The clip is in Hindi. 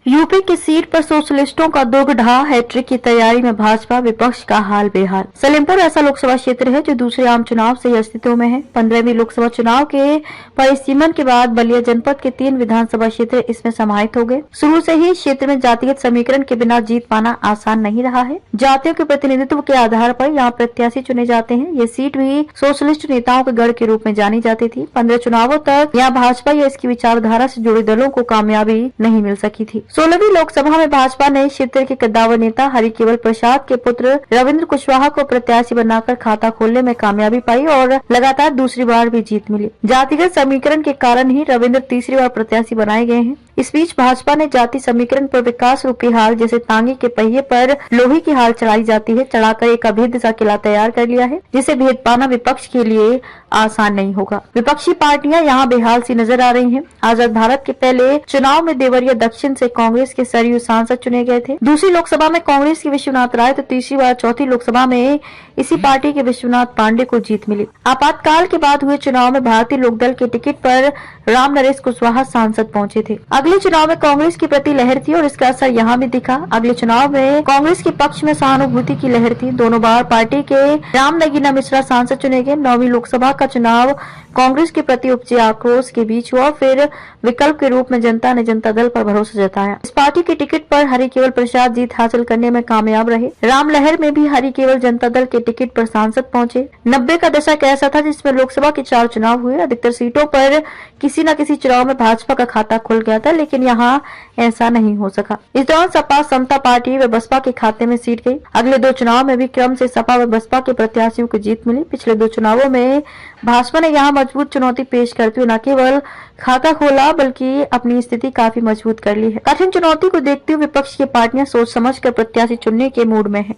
यूपी की सीट पर सोशलिस्टों का दोगढ़ा हैट्रिक की तैयारी में भाजपा विपक्ष का हाल बेहाल। सलेमपुर ऐसा लोकसभा क्षेत्र है जो दूसरे आम चुनाव से अस्तित्व में है। 15वीं लोकसभा चुनाव के परिसीमन के बाद बलिया जनपद के 3 विधानसभा क्षेत्र इसमें समाहित हो गए। शुरू से ही क्षेत्र में जातिगत समीकरण के बिना जीत पाना आसान नहीं रहा है। जातियों के प्रतिनिधित्व के आधार पर यहाँ प्रत्याशी चुने जाते हैं। ये सीट भी सोशलिस्ट नेताओं के गढ़ के रूप में जानी जाती थी। 15 चुनावों तक यहाँ भाजपा या इसकी विचारधारा से जुड़े दलों को कामयाबी नहीं मिल सकी थी। 16वीं लोकसभा में भाजपा ने क्षेत्र के कद्दावर नेता हरिकेवल प्रसाद के पुत्र रविंद्र कुशवाहा को प्रत्याशी बनाकर खाता खोलने में कामयाबी पाई और लगातार दूसरी बार भी जीत मिली। जातिगत समीकरण के कारण ही रविंद्र तीसरी बार प्रत्याशी बनाए गए हैं। इस बीच भाजपा ने जाति समीकरण पर विकास रूपी हाल जैसे तांगे के पहिए पर लोहे की हाल चढ़ाई जाती है, चढ़ाकर एक अभेद्य सा किला तैयार कर लिया है, जिसे भेद पाना विपक्ष के लिए आसान नहीं होगा। विपक्षी पार्टियां यहाँ बेहाल सी नजर आ रही हैं। आजाद भारत के पहले चुनाव में देवरिया दक्षिण से कांग्रेस के सरयू सांसद चुने गए थे। दूसरी लोकसभा में कांग्रेस के विश्वनाथ राय तो तीसरी बार चौथी लोकसभा में इसी पार्टी के विश्वनाथ पांडे को जीत मिली। आपातकाल के बाद हुए चुनाव में भारतीय लोकदल के टिकट पर राम नरेश कुशवाहा सांसद पहुंचे थे। अगले चुनाव में कांग्रेस की प्रति लहर थी और इसका असर यहाँ भी दिखा। अगले चुनाव में कांग्रेस के पक्ष में सहानुभूति की लहर थी। दोनों बार पार्टी के राम नगीना मिश्रा सांसद चुने गए। 9वीं लोकसभा का चुनाव कांग्रेस के प्रति उपजे आक्रोश के बीच हुआ। फिर विकल्प के रूप में जनता ने जनता दल पर भरोसा जताया। इस पार्टी के टिकट पर हरिकेवल प्रसाद जीत हासिल करने में कामयाब रहे। राम लहर में भी हरिकेवल जनता दल के टिकट पर सांसद पहुंचे। 90 का दशक ऐसा था जिसमें लोकसभा के 4 चुनाव हुए। अधिकतर सीटों पर किसी न किसी चुनाव में भाजपा का खाता खुल गया था, लेकिन यहाँ ऐसा नहीं हो सका। इस दौरान सपा समता पार्टी व बसपा के खाते में सीट गई। अगले 2 चुनाव में भी क्रम से सपा व बसपा के प्रत्याशियों को जीत मिली। पिछले 2 चुनावों में भाजपा ने यहाँ मजबूत चुनौती पेश करते हुए न केवल खाता खोला बल्कि अपनी स्थिति काफी मजबूत कर ली है। कठिन चुनौती को देखते हुए विपक्ष की पार्टियां सोच समझकर प्रत्याशी चुनने के मूड में है।